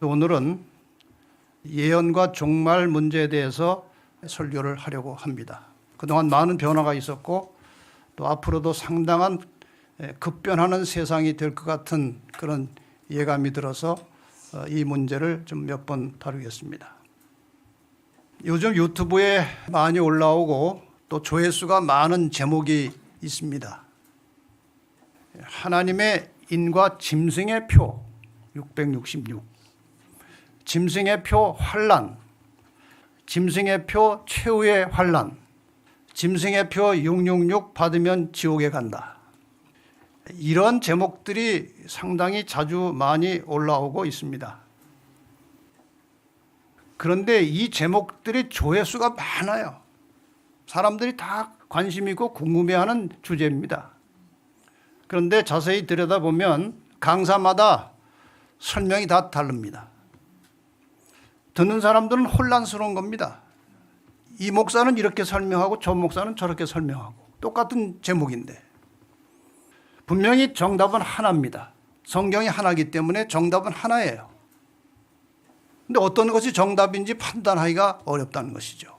오늘은 예언과 종말 문제에 대해서 설교를 하려고 합니다. 그동안 많은 변화가 있었고 또 앞으로도 상당한 급변하는 세상이 될 것 같은 그런 예감이 들어서 이 문제를 좀 몇 번 다루겠습니다. 요즘 유튜브에 많이 올라오고 또 조회수가 많은 제목이 있습니다. 하나님의 인과 짐승의 표 666, 짐승의 표 환난, 짐승의 표 최후의 환난, 짐승의 표 666 받으면 지옥에 간다. 이런 제목들이 상당히 자주 많이 올라오고 있습니다. 그런데 이 제목들이 조회수가 많아요. 사람들이 다 관심 있고 궁금해하는 주제입니다. 그런데 자세히 들여다보면 강사마다 설명이 다 다릅니다. 듣는 사람들은 혼란스러운 겁니다. 이 목사는 이렇게 설명하고 저 목사는 저렇게 설명하고 똑같은 제목인데 분명히 정답은 하나입니다. 성경이 하나이기 때문에 정답은 하나예요. 근데 어떤 것이 정답인지 판단하기가 어렵다는 것이죠.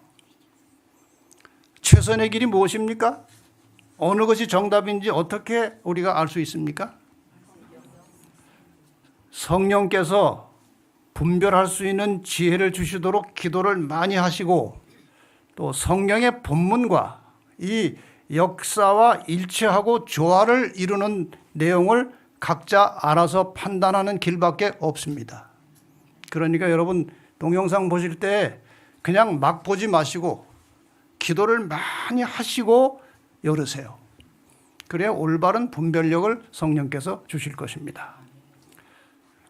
최선의 길이 무엇입니까? 어느 것이 정답인지 어떻게 우리가 알 수 있습니까? 성령께서 분별할 수 있는 지혜를 주시도록 기도를 많이 하시고 또 성령의 본문과 이 역사와 일치하고 조화를 이루는 내용을 각자 알아서 판단하는 길밖에 없습니다. 그러니까 여러분 동영상 보실 때 그냥 막 보지 마시고 기도를 많이 하시고 열으세요. 그래야 올바른 분별력을 성령께서 주실 것입니다.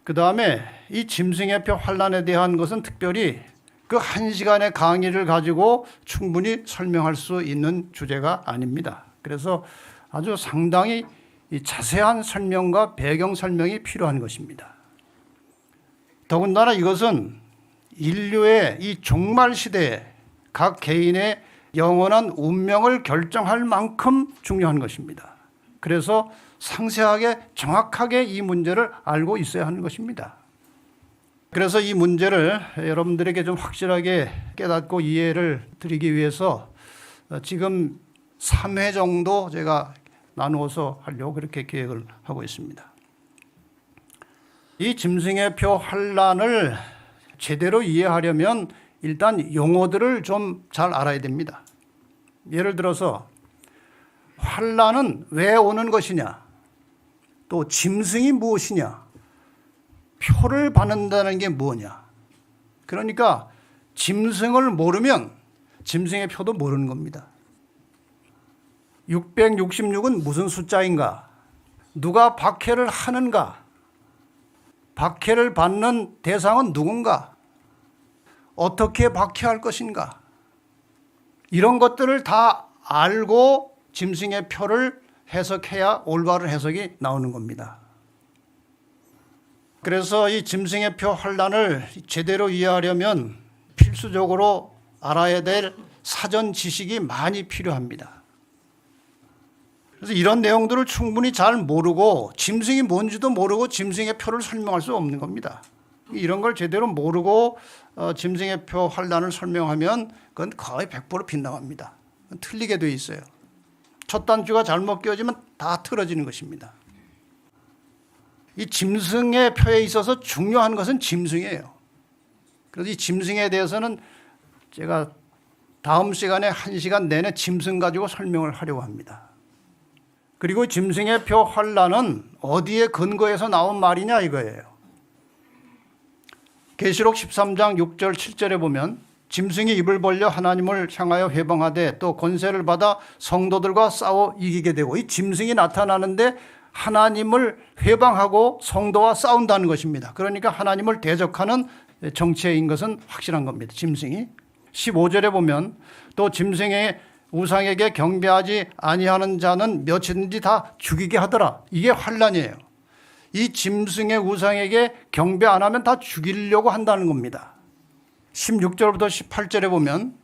그 다음에 이 짐승의 표 환난에 대한 것은 특별히 그 1시간의 강의를 가지고 충분히 설명할 수 있는 주제가 아닙니다. 그래서 아주 상당히 자세한 설명과 배경 설명이 필요한 것입니다. 더군다나 이것은 인류의 이 종말 시대에 각 개인의 영원한 운명을 결정할 만큼 중요한 것입니다. 그래서 상세하게 정확하게 이 문제를 알고 있어야 하는 것입니다. 그래서 이 문제를 여러분들에게 좀 확실하게 깨닫고 이해를 드리기 위해서 지금 3회 정도 제가 나누어서 하려고 그렇게 계획을 하고 있습니다. 이 짐승의 표 환난을 제대로 이해하려면 일단 용어들을 좀 잘 알아야 됩니다. 예를 들어서 환난은 왜 오는 것이냐, 또 짐승이 무엇이냐, 표를 받는다는 게 뭐냐. 그러니까 짐승을 모르면 짐승의 표도 모르는 겁니다. 666은 무슨 숫자인가? 누가 박해를 하는가? 박해를 받는 대상은 누군가? 어떻게 박해할 것인가? 이런 것들을 다 알고 짐승의 표를 해석해야 올바른 해석이 나오는 겁니다. 그래서 이 짐승의 표 환난을 제대로 이해하려면 필수적으로 알아야 될 사전 지식이 많이 필요합니다. 그래서 이런 내용들을 충분히 잘 모르고 짐승이 뭔지도 모르고 짐승의 표를 설명할 수 없는 겁니다. 이런 걸 제대로 모르고 짐승의 표 환난을 설명하면 그건 거의 100% 빗나갑니다. 틀리게 돼 있어요. 첫 단추가 잘못 끼워지면 다 틀어지는 것입니다. 이 짐승의 표에 있어서 중요한 것은 짐승이에요. 그래서 이 짐승에 대해서는 제가 다음 시간에 1시간 내내 짐승 가지고 설명을 하려고 합니다. 그리고 짐승의 표 환난은 어디에 근거해서 나온 말이냐 이거예요. 계시록 13장 6절 7절에 보면 짐승이 입을 벌려 하나님을 향하여 회방하되 또 권세를 받아 성도들과 싸워 이기게 되고, 이 짐승이 나타나는데 하나님을 회방하고 성도와 싸운다는 것입니다. 그러니까 하나님을 대적하는 정체인 것은 확실한 겁니다. 짐승이. 15절에 보면 또 짐승의 우상에게 경배하지 아니하는 자는 몇이든지 다 죽이게 하더라. 이게 환난이에요. 이 짐승의 우상에게 경배 안 하면 다 죽이려고 한다는 겁니다. 16절부터 18절에 보면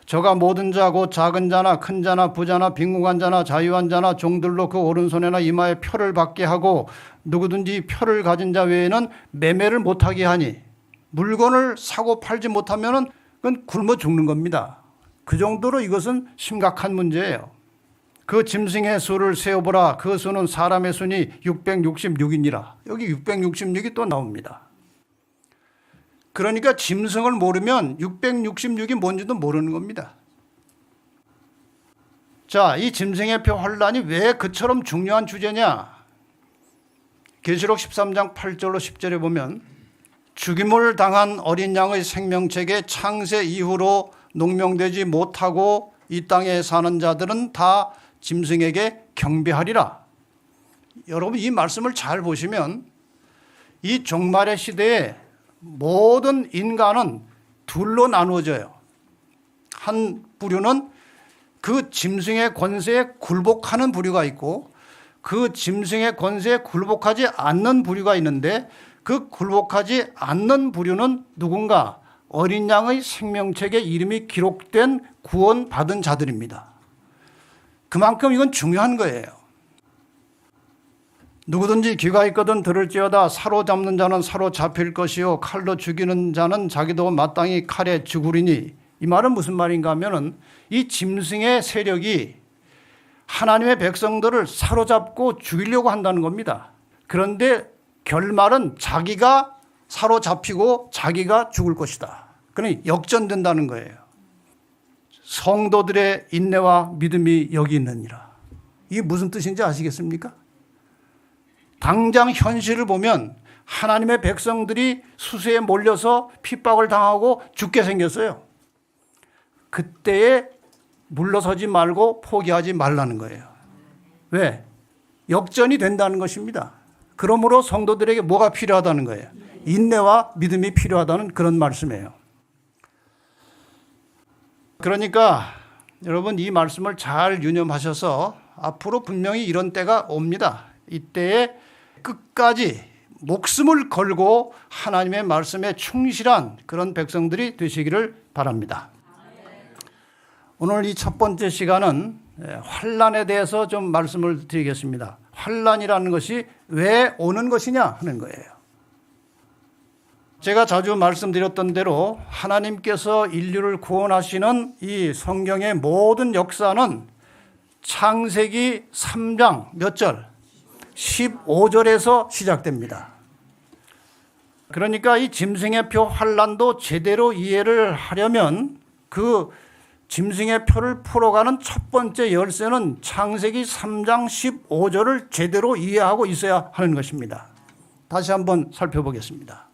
저가 모든 자 곧 작은 자나 큰 자나 부자나 빈궁한 자나 자유한 자나 종들로 그 오른손에나 이마에 표를 받게 하고 누구든지 표를 가진 자 외에는 매매를 못하게 하니 물건을 사고 팔지 못하면은 그건 굶어 죽는 겁니다. 그 정도로 이것은 심각한 문제예요. 그 짐승의 수를 세어보라. 그 수는 사람의 수니 666이니라. 여기 666이 또 나옵니다. 그러니까 짐승을 모르면 666이 뭔지도 모르는 겁니다. 자, 이 짐승의 표 환란이 왜 그처럼 중요한 주제냐? 계시록 13장 8절로 10절에 보면 죽임을 당한 어린 양의 생명책에 창세 이후로 농명되지 못하고 이 땅에 사는 자들은 다 짐승에게 경배하리라. 여러분 이 말씀을 잘 보시면 이 종말의 시대에 모든 인간은 둘로 나누어져요. 한 부류는 그 짐승의 권세에 굴복하는 부류가 있고 그 짐승의 권세에 굴복하지 않는 부류가 있는데 그 굴복하지 않는 부류는 누군가 어린 양의 생명책에 이름이 기록된 구원받은 자들입니다. 그만큼 이건 중요한 거예요. 누구든지 귀가 있거든 들을지어다. 사로잡는 자는 사로잡힐 것이요 칼로 죽이는 자는 자기도 마땅히 칼에 죽으리니. 이 말은 무슨 말인가 하면은 이 짐승의 세력이 하나님의 백성들을 사로잡고 죽이려고 한다는 겁니다. 그런데 결말은 자기가 사로잡히고 자기가 죽을 것이다. 그러니 역전된다는 거예요. 성도들의 인내와 믿음이 여기 있느니라. 이게 무슨 뜻인지 아시겠습니까? 당장 현실을 보면 하나님의 백성들이 수세에 몰려서 핍박을 당하고 죽게 생겼어요. 그때에 물러서지 말고 포기하지 말라는 거예요. 왜? 역전이 된다는 것입니다. 그러므로 성도들에게 뭐가 필요하다는 거예요? 인내와 믿음이 필요하다는 그런 말씀이에요. 그러니까 여러분 이 말씀을 잘 유념하셔서 앞으로 분명히 이런 때가 옵니다. 이때에 끝까지 목숨을 걸고 하나님의 말씀에 충실한 그런 백성들이 되시기를 바랍니다. 오늘 이 첫 번째 시간은 환난에 대해서 좀 말씀을 드리겠습니다. 환난이라는 것이 왜 오는 것이냐 하는 거예요. 제가 자주 말씀드렸던 대로 하나님께서 인류를 구원하시는 이 성경의 모든 역사는 창세기 3장 몇 절? 15절에서 시작됩니다. 그러니까 이 짐승의 표 환난도 제대로 이해를 하려면 그 짐승의 표를 풀어가는 첫 번째 열쇠는 창세기 3장 15절을 제대로 이해하고 있어야 하는 것입니다. 다시 한번 살펴보겠습니다.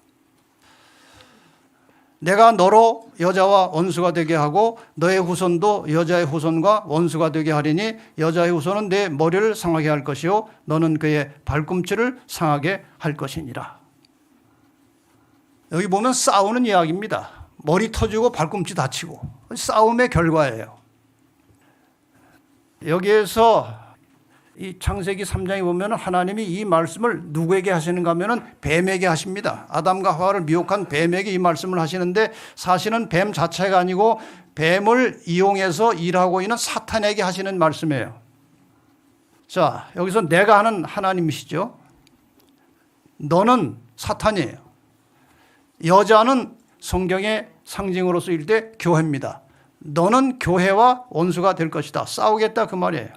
내가 너로 여자와 원수가 되게 하고 너의 후손도 여자의 후손과 원수가 되게 하리니 여자의 후손은 내 머리를 상하게 할 것이요 너는 그의 발꿈치를 상하게 할 것이니라. 여기 보면 싸우는 이야기입니다. 머리 터지고 발꿈치 다치고 싸움의 결과예요. 여기에서 이 창세기 3장에 보면 하나님이 이 말씀을 누구에게 하시는가 하면 뱀에게 하십니다. 아담과 하와를 미혹한 뱀에게 이 말씀을 하시는데 사실은 뱀 자체가 아니고 뱀을 이용해서 일하고 있는 사탄에게 하시는 말씀이에요. 자, 여기서 내가 하는 하나님이시죠. 너는 사탄이에요. 여자는 성경의 상징으로 쓰일 때 교회입니다. 너는 교회와 원수가 될 것이다. 싸우겠다 그 말이에요.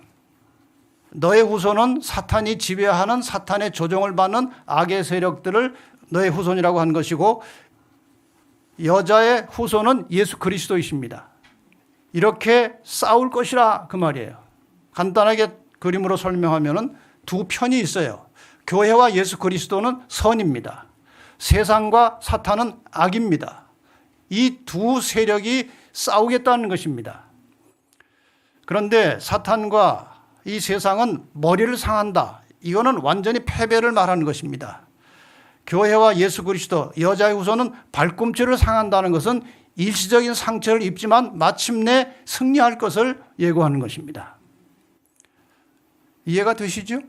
너의 후손은 사탄이 지배하는 사탄의 조종을 받는 악의 세력들을 너의 후손이라고 한 것이고 여자의 후손은 예수 그리스도이십니다. 이렇게 싸울 것이라 그 말이에요. 간단하게 그림으로 설명하면 두 편이 있어요. 교회와 예수 그리스도는 선입니다. 세상과 사탄은 악입니다. 이 두 세력이 싸우겠다는 것입니다. 그런데 사탄과 이 세상은 머리를 상한다. 이거는 완전히 패배를 말하는 것입니다. 교회와 예수 그리스도, 여자의 후손은 발꿈치를 상한다는 것은 일시적인 상처를 입지만 마침내 승리할 것을 예고하는 것입니다. 이해가 되시죠?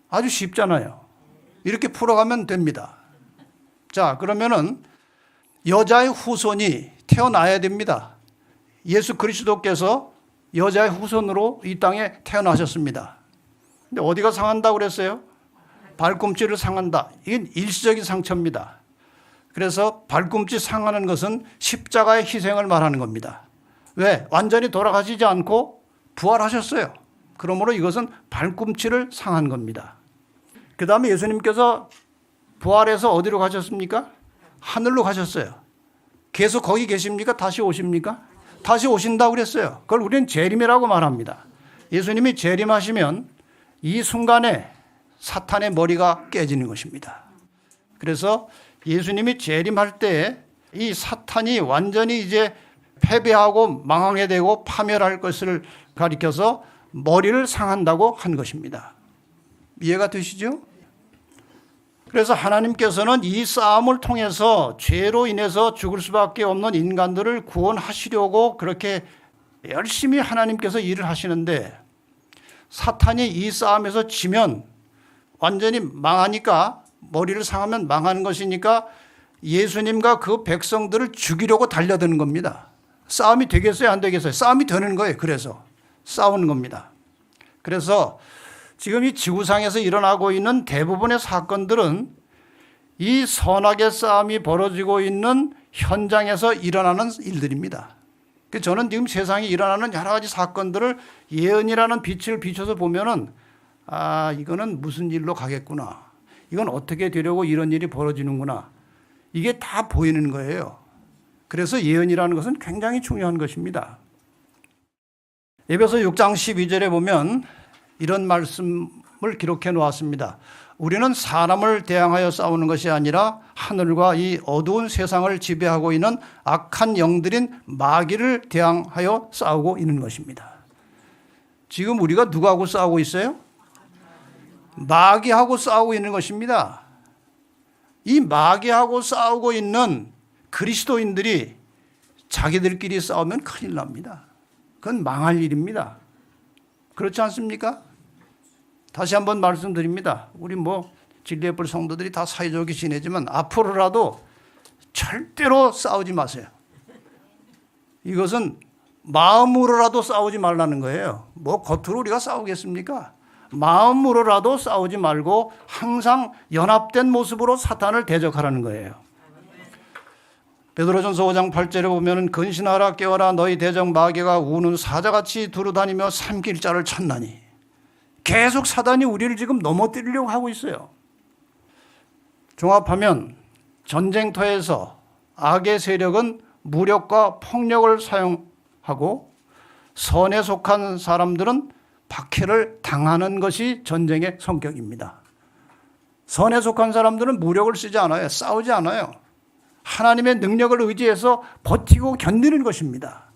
아주 쉽잖아요. 이렇게 풀어가면 됩니다. 자, 그러면은 여자의 후손이 태어나야 됩니다. 예수 그리스도께서 여자의 후손으로 이 땅에 태어나셨습니다. 근데 어디가 상한다고 그랬어요? 발꿈치를 상한다. 이건 일시적인 상처입니다. 그래서 발꿈치 상하는 것은 십자가의 희생을 말하는 겁니다. 왜? 완전히 돌아가시지 않고 부활하셨어요. 그러므로 이것은 발꿈치를 상한 겁니다. 그 다음에 예수님께서 부활해서 어디로 가셨습니까? 하늘로 가셨어요. 계속 거기 계십니까? 다시 오십니까? 다시 오신다고 그랬어요. 그걸 우리는 재림이라고 말합니다. 예수님이 재림하시면 이 순간에 사탄의 머리가 깨지는 것입니다. 그래서 예수님이 재림할 때 이 사탄이 완전히 이제 패배하고 망하게 되고 파멸할 것을 가리켜서 머리를 상한다고 한 것입니다. 이해가 되시죠? 그래서 하나님께서는 이 싸움을 통해서 죄로 인해서 죽을 수밖에 없는 인간들을 구원하시려고 그렇게 열심히 하나님께서 일을 하시는데, 사탄이 이 싸움에서 지면 완전히 망하니까, 머리를 상하면 망하는 것이니까 예수님과 그 백성들을 죽이려고 달려드는 겁니다. 싸움이 되겠어요? 안 되겠어요? 싸움이 되는 거예요. 그래서 싸우는 겁니다. 그래서 지금 이 지구상에서 일어나고 있는 대부분의 사건들은 이 선악의 싸움이 벌어지고 있는 현장에서 일어나는 일들입니다. 저는 지금 세상에 일어나는 여러 가지 사건들을 예언이라는 빛을 비춰서 보면은, 이거는 무슨 일로 가겠구나. 이건 어떻게 되려고 이런 일이 벌어지는구나. 이게 다 보이는 거예요. 그래서 예언이라는 것은 굉장히 중요한 것입니다. 에베소 6장 12절에 보면 이런 말씀을 기록해 놓았습니다. 우리는 사람을 대항하여 싸우는 것이 아니라 하늘과 이 어두운 세상을 지배하고 있는 악한 영들인 마귀를 대항하여 싸우고 있는 것입니다. 지금 우리가 누구하고 싸우고 있어요? 마귀하고 싸우고 있는 것입니다. 이 마귀하고 싸우고 있는 그리스도인들이 자기들끼리 싸우면 큰일 납니다. 그건 망할 일입니다. 그렇지 않습니까? 다시 한번 말씀드립니다. 우리 진리의 불 성도들이 다 사이좋게 지내지만 앞으로라도 절대로 싸우지 마세요. 이것은 마음으로라도 싸우지 말라는 거예요. 겉으로 우리가 싸우겠습니까? 마음으로라도 싸우지 말고 항상 연합된 모습으로 사탄을 대적하라는 거예요. 베드로전서 5장 8절에 보면 근신하라 깨어라 너희 대적 마귀가 우는 사자같이 두루다니며 삼킬 자를 찾나니. 계속 사단이 우리를 지금 넘어뜨리려고 하고 있어요. 종합하면 전쟁터에서 악의 세력은 무력과 폭력을 사용하고 선에 속한 사람들은 박해를 당하는 것이 전쟁의 성격입니다. 선에 속한 사람들은 무력을 쓰지 않아요. 싸우지 않아요. 하나님의 능력을 의지해서 버티고 견디는 것입니다.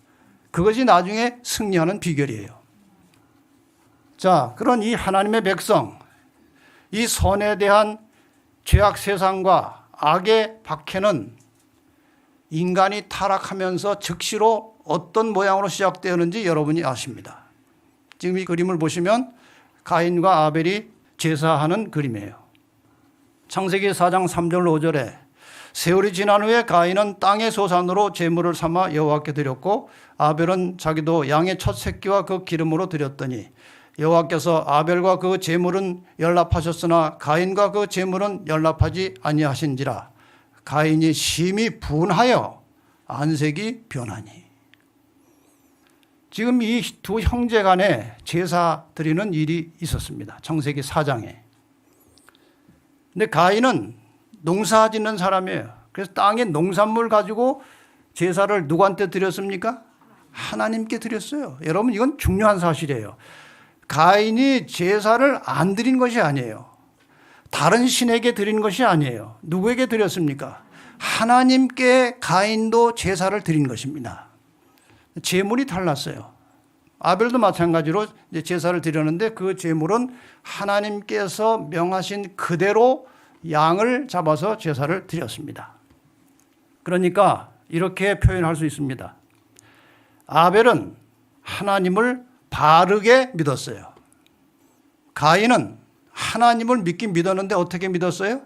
그것이 나중에 승리하는 비결이에요. 자, 그런 이 하나님의 백성, 이 선에 대한 죄악 세상과 악의 박해는 인간이 타락하면서 즉시로 어떤 모양으로 시작되었는지 여러분이 아십니다. 지금 이 그림을 보시면 가인과 아벨이 제사하는 그림이에요. 창세기 4장 3절 5절에 세월이 지난 후에 가인은 땅의 소산으로 제물을 삼아 여호와께 드렸고 아벨은 자기도 양의 첫 새끼와 그 기름으로 드렸더니 여호와께서 아벨과 그 제물은 연락하셨으나 가인과 그 제물은 연락하지 아니하신지라. 가인이 심히 분하여 안색이 변하니. 지금 이 두 형제 간에 제사 드리는 일이 있었습니다. 창세기 4장에. 근데 가인은 농사 짓는 사람이에요. 그래서 땅에 농산물 가지고 제사를 누구한테 드렸습니까? 하나님께 드렸어요. 여러분, 이건 중요한 사실이에요. 가인이 제사를 안 드린 것이 아니에요. 다른 신에게 드린 것이 아니에요. 누구에게 드렸습니까? 하나님께 가인도 제사를 드린 것입니다. 제물이 달랐어요. 아벨도 마찬가지로 제사를 드렸는데 그 제물은 하나님께서 명하신 그대로 양을 잡아서 제사를 드렸습니다. 그러니까 이렇게 표현할 수 있습니다. 아벨은 하나님을 바르게 믿었어요. 가인은 하나님을 믿긴 믿었는데 어떻게 믿었어요?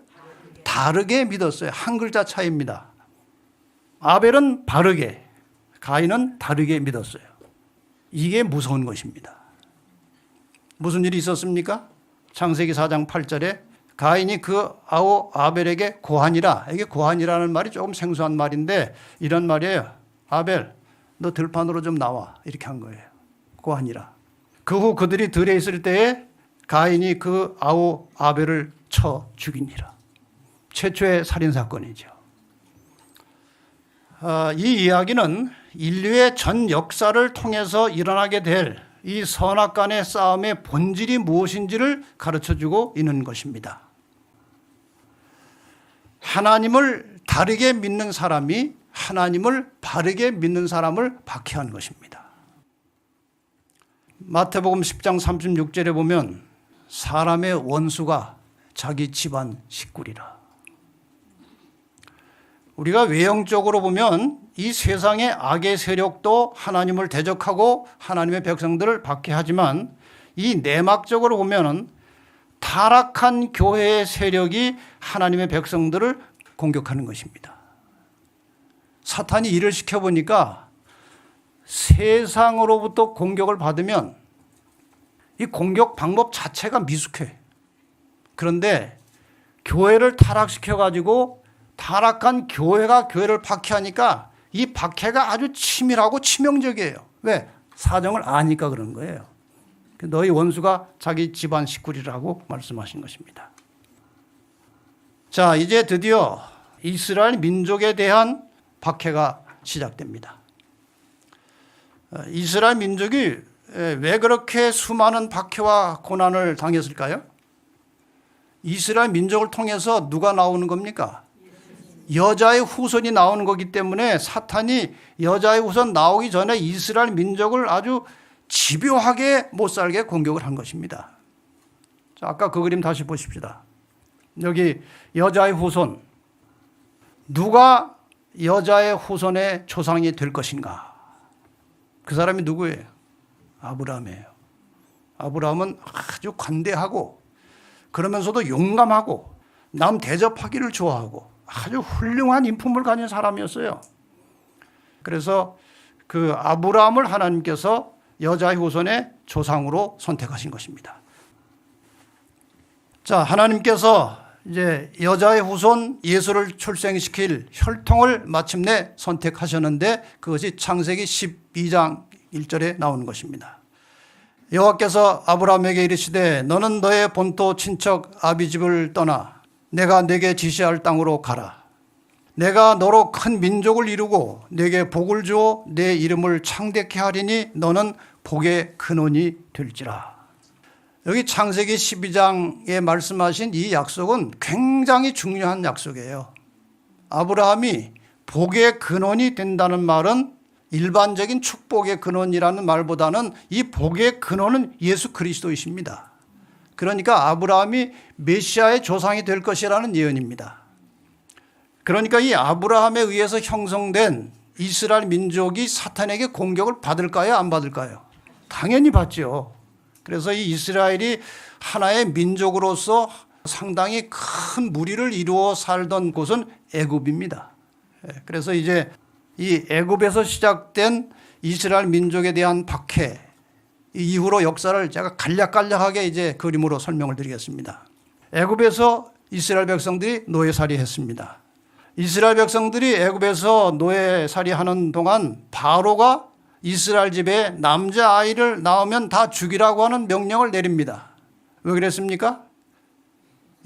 다르게 믿었어요. 한 글자 차이입니다. 아벨은 바르게, 가인은 다르게 믿었어요. 이게 무서운 것입니다. 무슨 일이 있었습니까? 창세기 4장 8절에 가인이 그 아우 아벨에게 고하니라. 이게 고하니라는 말이 조금 생소한 말인데 이런 말이에요. 아벨, 너 들판으로 좀 나와. 이렇게 한 거예요. 고하니라. 그 후 그들이 들에 있을 때에 가인이 그 아우 아벨을 쳐 죽이니라. 최초의 살인사건이죠. 이 이야기는 인류의 전 역사를 통해서 일어나게 될 이 선악간의 싸움의 본질이 무엇인지를 가르쳐주고 있는 것입니다. 하나님을 다르게 믿는 사람이 하나님을 바르게 믿는 사람을 박해한 것입니다. 마태복음 10장 36절에 보면 사람의 원수가 자기 집안 식구리라. 우리가 외형적으로 보면 이 세상의 악의 세력도 하나님을 대적하고 하나님의 백성들을 박해하지만 이 내막적으로 보면 타락한 교회의 세력이 하나님의 백성들을 공격하는 것입니다. 사탄이 일을 시켜보니까 세상으로부터 공격을 받으면 이 공격 방법 자체가 미숙해. 그런데 교회를 타락시켜가지고 타락한 교회가 교회를 박해하니까 이 박해가 아주 치밀하고 치명적이에요. 왜? 사정을 아니까 그런 거예요. 너희 원수가 자기 집안 식구리라고 말씀하신 것입니다. 자, 이제 드디어 이스라엘 민족에 대한 박해가 시작됩니다. 이스라엘 민족이 왜 그렇게 수많은 박해와 고난을 당했을까요? 이스라엘 민족을 통해서 누가 나오는 겁니까? 여자의 후손이 나오는 거기 때문에 사탄이 여자의 후손 나오기 전에 이스라엘 민족을 아주 집요하게 못살게 공격을 한 것입니다. 자, 아까 그 그림 다시 보십시다. 여기 여자의 후손, 누가 여자의 후손의 조상이 될 것인가? 그 사람이 누구예요? 아브라함이에요. 아브라함은 아주 관대하고 그러면서도 용감하고 남 대접하기를 좋아하고 아주 훌륭한 인품을 가진 사람이었어요. 그래서 그 아브라함을 하나님께서 여자의 후손의 조상으로 선택하신 것입니다. 자, 하나님께서 이제 여자의 후손 예수를 출생시킬 혈통을 마침내 선택하셨는데 그것이 창세기 12장 1절에 나오는 것입니다. 여호와께서 아브라함에게 이르시되 너는 너의 본토 친척 아비 집을 떠나 내가 내게 지시할 땅으로 가라. 내가 너로 큰 민족을 이루고 내게 복을 주어 내 이름을 창대케 하리니 너는 복의 근원이 될지라. 여기 창세기 12장에 말씀하신 이 약속은 굉장히 중요한 약속이에요. 아브라함이 복의 근원이 된다는 말은 일반적인 축복의 근원이라는 말보다는 이 복의 근원은 예수 그리스도이십니다. 그러니까 아브라함이 메시아의 조상이 될 것이라는 예언입니다. 그러니까 이 아브라함에 의해서 형성된 이스라엘 민족이 사탄에게 공격을 받을까요? 안 받을까요? 당연히 받죠. 그래서 이 이스라엘이 하나의 민족으로서 상당히 큰 무리를 이루어 살던 곳은 애굽입니다. 그래서 이제 이 애굽에서 시작된 이스라엘 민족에 대한 박해 이후로 역사를 제가 간략간략하게 이제 그림으로 설명을 드리겠습니다. 애굽에서 이스라엘 백성들이 노예살이 했습니다. 이스라엘 백성들이 애굽에서 노예살이 하는 동안 바로가 이스라엘 집에 남자아이를 낳으면 다 죽이라고 하는 명령을 내립니다. 왜 그랬습니까?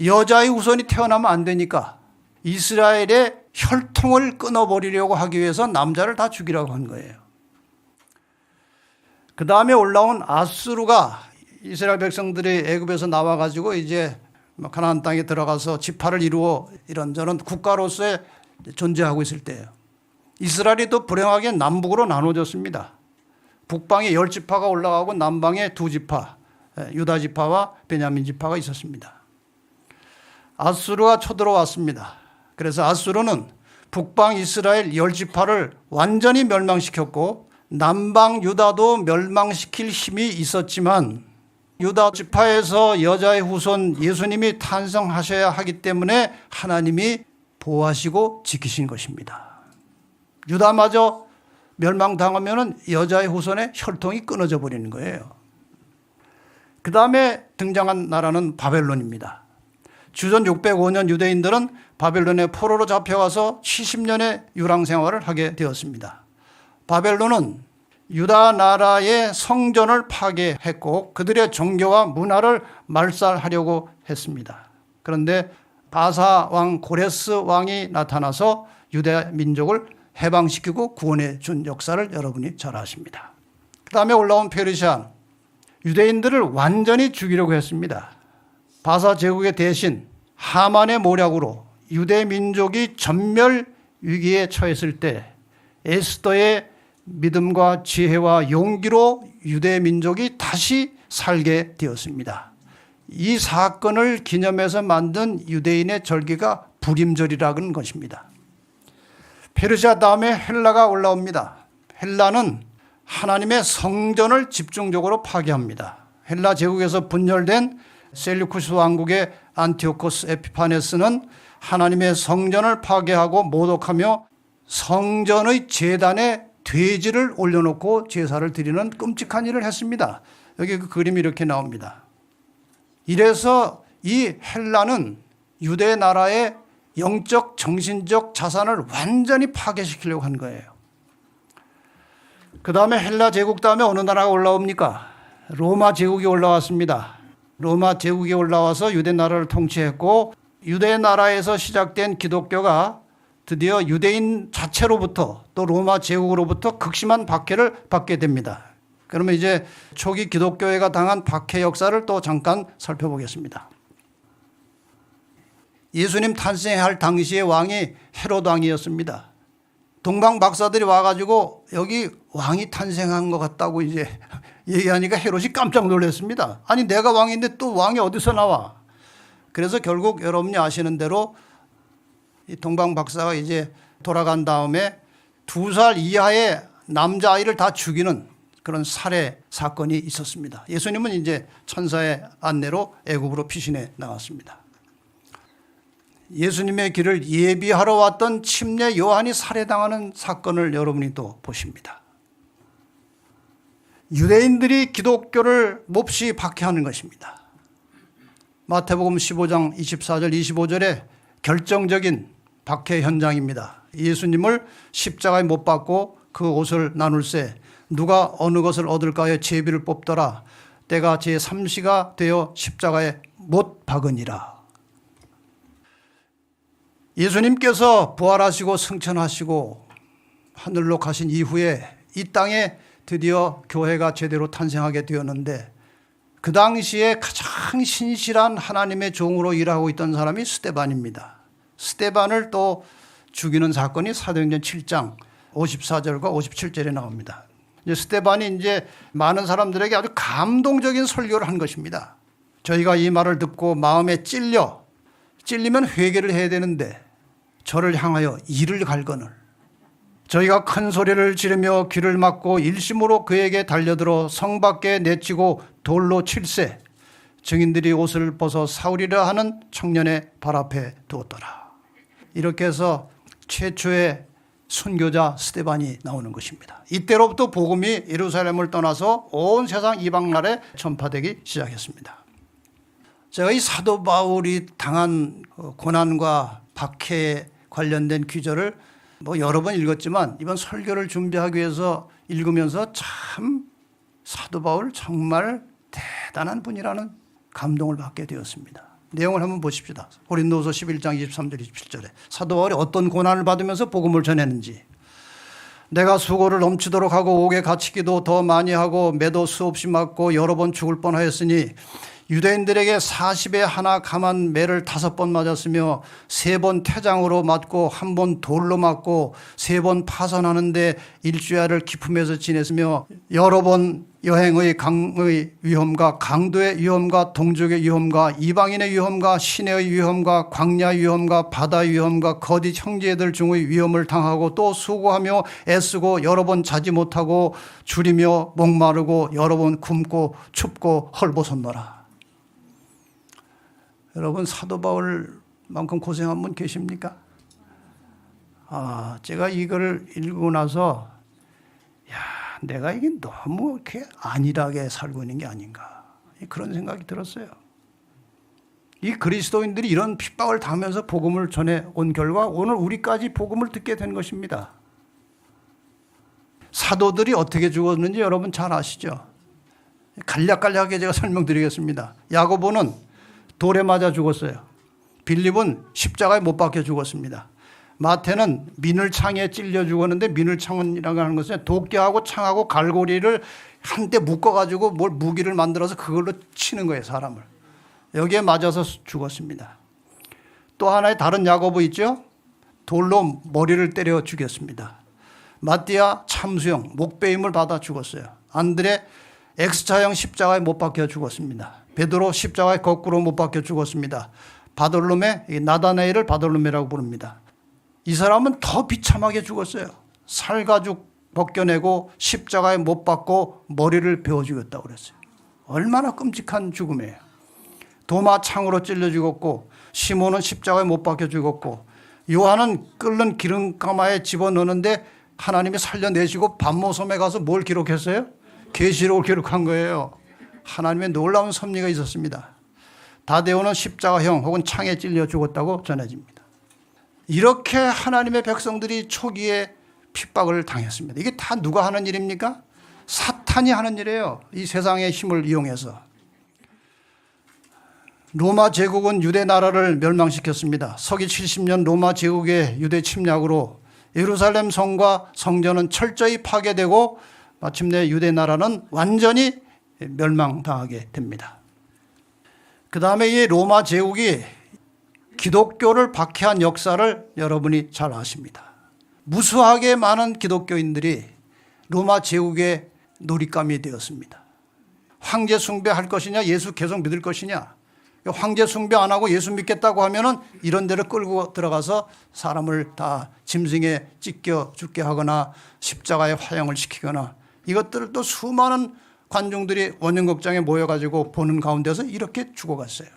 여자의 후손이 태어나면 안 되니까 이스라엘의 혈통을 끊어버리려고 하기 위해서 남자를 다 죽이라고 한 거예요. 그 다음에 올라온 아수르가 이스라엘 백성들이 애굽에서 나와가지고 이제 가나안 땅에 들어가서 지파를 이루어 이런저런 국가로서의 존재하고 있을 때예요. 이스라엘이 또 불행하게 남북으로 나눠졌습니다. 북방에 10지파가 올라가고 남방에 2지파, 유다 지파와 베냐민 지파가 있었습니다. 아수르가 쳐들어왔습니다. 그래서 아수르는 북방 이스라엘 10지파를 완전히 멸망시켰고 남방 유다도 멸망시킬 힘이 있었지만 유다 지파에서 여자의 후손 예수님이 탄생하셔야 하기 때문에 하나님이 보호하시고 지키신 것입니다. 유다마저 멸망당하면 여자의 후손의 혈통이 끊어져 버리는 거예요. 그 다음에 등장한 나라는 바벨론입니다. 주전 605년 유대인들은 바벨론의 포로로 잡혀가서 70년의 유랑 생활을 하게 되었습니다. 바벨론은 유다 나라의 성전을 파괴했고 그들의 종교와 문화를 말살하려고 했습니다. 그런데 바사 왕 고레스 왕이 나타나서 유대 민족을 해방시키고 구원해 준 역사를 여러분이 잘 아십니다. 그 다음에 올라온 페르시아, 유대인들을 완전히 죽이려고 했습니다. 바사 제국의 대신 하만의 모략으로 유대 민족이 전멸 위기에 처했을 때 에스더의 믿음과 지혜와 용기로 유대 민족이 다시 살게 되었습니다. 이 사건을 기념해서 만든 유대인의 절기가 부림절이라는 것입니다. 페르시아 다음에 헬라가 올라옵니다. 헬라는 하나님의 성전을 집중적으로 파괴합니다. 헬라 제국에서 분열된 셀루쿠스 왕국의 안티오코스 에피파네스는 하나님의 성전을 파괴하고 모독하며 성전의 제단에 돼지를 올려놓고 제사를 드리는 끔찍한 일을 했습니다. 여기 그 그림이 이렇게 나옵니다. 이래서 이 헬라는 유대 나라의 영적, 정신적 자산을 완전히 파괴시키려고 한 거예요. 그 다음에 헬라 제국 다음에 어느 나라가 올라옵니까? 로마 제국이 올라왔습니다. 로마 제국이 올라와서 유대 나라를 통치했고 유대 나라에서 시작된 기독교가 드디어 유대인 자체로부터 또 로마 제국으로부터 극심한 박해를 받게 됩니다. 그러면 이제 초기 기독교회가 당한 박해 역사를 또 잠깐 살펴보겠습니다. 예수님 탄생할 당시의 왕이 헤롯 왕이었습니다. 동방 박사들이 와가지고 여기 왕이 탄생한 것 같다고 이제 얘기하니까 헤롯이 깜짝 놀랐습니다. 아니 내가 왕인데 또 왕이 어디서 나와? 그래서 결국 여러분이 아시는 대로 이 동방 박사가 이제 돌아간 다음에 2살 이하의 남자아이를 다 죽이는 그런 살해 사건이 있었습니다. 예수님은 이제 천사의 안내로 애굽으로 피신해 나왔습니다. 예수님의 길을 예비하러 왔던 침례 요한이 살해당하는 사건을 여러분이 또 보십니다. 유대인들이 기독교를 몹시 박해하는 것입니다. 마태복음 15장 24절 25절에 결정적인 박해 현장입니다. 예수님을 십자가에 못 박고 그 옷을 나눌세 누가 어느 것을 얻을까요? 제비를 뽑더라. 때가 제3시가 되어 십자가에 못 박으니라. 예수님께서 부활하시고 승천하시고 하늘로 가신 이후에 이 땅에 드디어 교회가 제대로 탄생하게 되었는데 그 당시에 가장 신실한 하나님의 종으로 일하고 있던 사람이 스데반입니다. 스데반을 또 죽이는 사건이 사도행전 7장 54절과 57절에 나옵니다. 이제 스데반이 이제 많은 사람들에게 아주 감동적인 설교를 한 것입니다. 저희가 이 말을 듣고 마음에 찔리면 회개를 해야 되는데 저를 향하여 이를 갈거늘 저희가 큰 소리를 지르며 귀를 막고 일심으로 그에게 달려들어 성 밖에 내치고 돌로 칠세 증인들이 옷을 벗어 사울이라 하는 청년의 발 앞에 두었더라. 이렇게 해서 최초의 순교자 스데반이 나오는 것입니다. 이때로부터 복음이 예루살렘을 떠나서 온 세상 이방 나라에 전파되기 시작했습니다. 제가 이 사도 바울이 당한 고난과 박해에 관련된 귀절을 여러 번 읽었지만 이번 설교를 준비하기 위해서 읽으면서 참 사도 바울 정말 대단한 분이라는 감동을 받게 되었습니다. 내용을 한번 보십시다. 고린도후서 11장 23절 27절에 사도 바울이 어떤 고난을 받으면서 복음을 전했는지. 내가 수고를 넘치도록 하고 옥에 갇히기도 더 많이 하고 매도 수없이 맞고 여러 번 죽을 뻔하였으니 유대인들에게 40에 하나 감한 매를 5번 맞았으며 3번 태장으로 맞고 1번 돌로 맞고 3번 파선하는데 일주야를 기품에서 지냈으며 여러 번 여행의 강의 위험과 강도의 위험과 동족의 위험과 이방인의 위험과 시내의 위험과 광야의 위험과 바다의 위험과 거짓 형제들 중의 위험을 당하고 또 수고하며 애쓰고 여러 번 자지 못하고 줄이며 목마르고 여러 번 굶고 춥고 헐벗었노라. 여러분 사도 바울만큼 고생한 분 계십니까? 제가 이걸 읽고 나서 내가 이게 너무 이렇게 안일하게 살고 있는 게 아닌가 그런 생각이 들었어요. 이 그리스도인들이 이런 핍박을 당하면서 복음을 전해 온 결과 오늘 우리까지 복음을 듣게 된 것입니다. 사도들이 어떻게 죽었는지 여러분 잘 아시죠? 간략간략하게 제가 설명드리겠습니다. 야고보는 돌에 맞아 죽었어요. 빌립은 십자가에 못 박혀 죽었습니다. 마태는 민을창에 찔려 죽었는데, 민을창이라고 하는 것은 도끼하고 창하고 갈고리를 한때 묶어가지고 뭘 무기를 만들어서 그걸로 치는 거예요, 사람을. 여기에 맞아서 죽었습니다. 또 하나의 다른 야고보 있죠? 돌로 머리를 때려 죽였습니다. 마띠아 참수형, 목베임을 받아 죽었어요. 안드레 X자형 십자가에 못 박혀 죽었습니다. 베드로 십자가에 거꾸로 못 박혀 죽었습니다. 바돌로메, 나다나엘을 바돌로메라고 부릅니다. 이 사람은 더 비참하게 죽었어요. 살가죽 벗겨내고 십자가에 못 박고 머리를 베어 죽였다고 그랬어요. 얼마나 끔찍한 죽음이에요. 도마 창으로 찔려 죽었고, 시몬은 십자가에 못 박혀 죽었고, 요한은 끓는 기름가마에 집어넣는데 하나님이 살려내시고 반모섬에 가서 뭘 기록했어요? 계시록을 기록한 거예요. 하나님의 놀라운 섭리가 있었습니다. 다데오는 십자가형 혹은 창에 찔려 죽었다고 전해집니다. 이렇게 하나님의 백성들이 초기에 핍박을 당했습니다. 이게 다 누가 하는 일입니까? 사탄이 하는 일이에요. 이 세상의 힘을 이용해서. 로마 제국은 유대 나라를 멸망시켰습니다. 서기 70년 로마 제국의 유대 침략으로 예루살렘 성과 성전은 철저히 파괴되고 마침내 유대 나라는 완전히 멸망당하게 됩니다. 그 다음에 이 로마 제국이 기독교를 박해한 역사를 여러분이 잘 아십니다. 무수하게 많은 기독교인들이 로마 제국의 놀잇감이 되었습니다. 황제 숭배할 것이냐, 예수 계속 믿을 것이냐. 황제 숭배 안 하고 예수 믿겠다고 하면은 이런 데를 끌고 들어가서 사람을 다 짐승에 찢겨 죽게 하거나 십자가에 화형을 시키거나, 이것들을 또 수많은 관중들이 원형극장에 모여가지고 보는 가운데서 이렇게 죽어갔어요.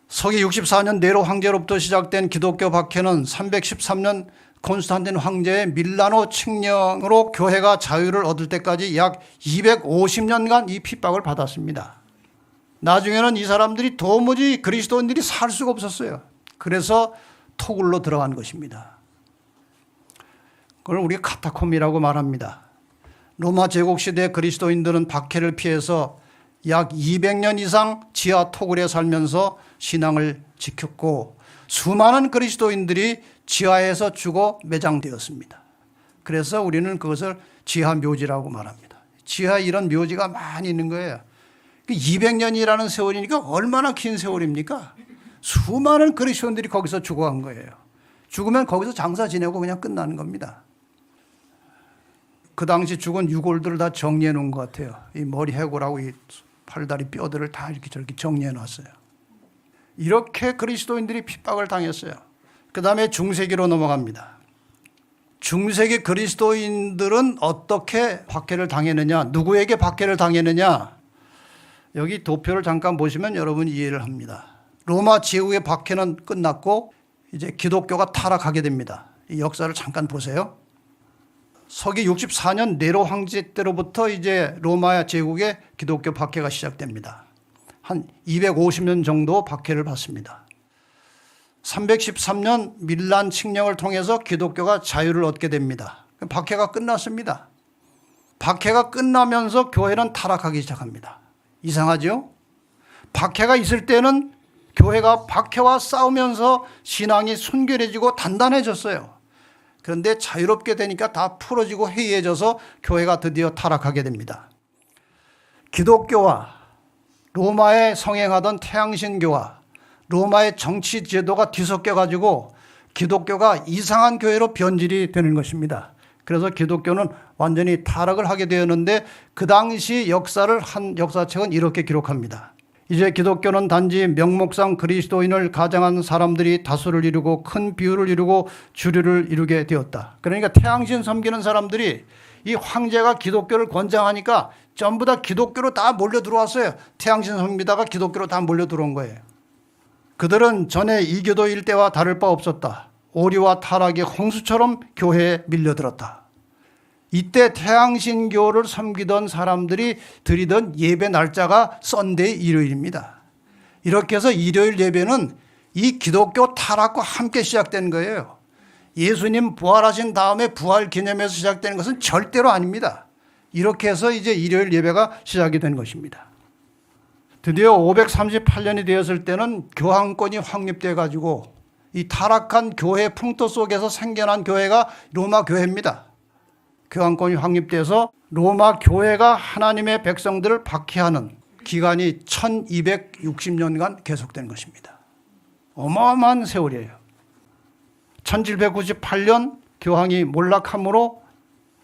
서기 64년 네로 황제로부터 시작된 기독교 박해는 313년 콘스탄틴 황제의 밀라노 칙령으로 교회가 자유를 얻을 때까지 약 250년간 이 핍박을 받았습니다. 나중에는 이 사람들이 도무지 그리스도인들이 살 수가 없었어요. 그래서 토굴로 들어간 것입니다. 그걸 우리가 카타콤이라고 말합니다. 로마 제국 시대 그리스도인들은 박해를 피해서 약 200년 이상 지하 토굴에 살면서 신앙을 지켰고, 수많은 그리스도인들이 지하에서 죽어 매장되었습니다. 그래서 우리는 그것을 지하 묘지라고 말합니다. 지하에 이런 묘지가 많이 있는 거예요. 200년이라는 세월이니까 얼마나 긴 세월입니까? 수많은 그리스도인들이 거기서 죽어간 거예요. 죽으면 거기서 장사 지내고 그냥 끝나는 겁니다. 그 당시 죽은 유골들을 다 정리해 놓은 것 같아요. 이 머리 해골하고 이 팔다리 뼈들을 다 이렇게 저렇게 정리해 놨어요. 이렇게 그리스도인들이 핍박을 당했어요. 그 다음에 중세기로 넘어갑니다. 중세기 그리스도인들은 어떻게 박해를 당했느냐, 누구에게 박해를 당했느냐, 여기 도표를 잠깐 보시면 여러분이 이해를 합니다. 로마 제국의 박해는 끝났고 이제 기독교가 타락하게 됩니다. 이 역사를 잠깐 보세요. 서기 64년 네로 황제 때로부터 이제 로마 제국의 기독교 박해가 시작됩니다. 한 250년 정도 박해를 받습니다. 313년 밀란 칙령을 통해서 기독교가 자유를 얻게 됩니다. 박해가 끝났습니다. 박해가 끝나면서 교회는 타락하기 시작합니다. 이상하죠? 박해가 있을 때는 교회가 박해와 싸우면서 신앙이 순결해지고 단단해졌어요. 그런데 자유롭게 되니까 다 풀어지고 해이해져서 교회가 드디어 타락하게 됩니다. 기독교와 로마에 성행하던 태양신교와 로마의 정치 제도가 뒤섞여 가지고 기독교가 이상한 교회로 변질이 되는 것입니다. 그래서 기독교는 완전히 타락을 하게 되었는데, 그 당시 역사를 한 역사책은 이렇게 기록합니다. 이제 기독교는 단지 명목상 그리스도인을 가장한 사람들이 다수를 이루고 큰 비율을 이루고 주류를 이루게 되었다. 그러니까 태양신 섬기는 사람들이 이 황제가 기독교를 권장하니까 전부 다 기독교로 다 몰려 들어왔어요. 태양신 섬기다가 기독교로 다 몰려 들어온 거예요. 그들은 전에 이교도일 때와 다를 바 없었다. 오리와 타락이 홍수처럼 교회에 밀려들었다. 이때 태양신교를 섬기던 사람들이 드리던 예배 날짜가 썬데이 일요일입니다. 이렇게 해서 일요일 예배는 이 기독교 타락과 함께 시작된 거예요. 예수님 부활하신 다음에 부활 기념해서 시작되는 것은 절대로 아닙니다. 이렇게 해서 이제 일요일 예배가 시작이 된 것입니다. 드디어 538년이 되었을 때는 교황권이 확립돼 가지고 이 타락한 교회 풍토 속에서 생겨난 교회가 로마 교회입니다. 교황권이 확립돼서 로마 교회가 하나님의 백성들을 박해하는 기간이 1260년간 계속된 것입니다. 어마어마한 세월이에요. 1798년 교황이 몰락함으로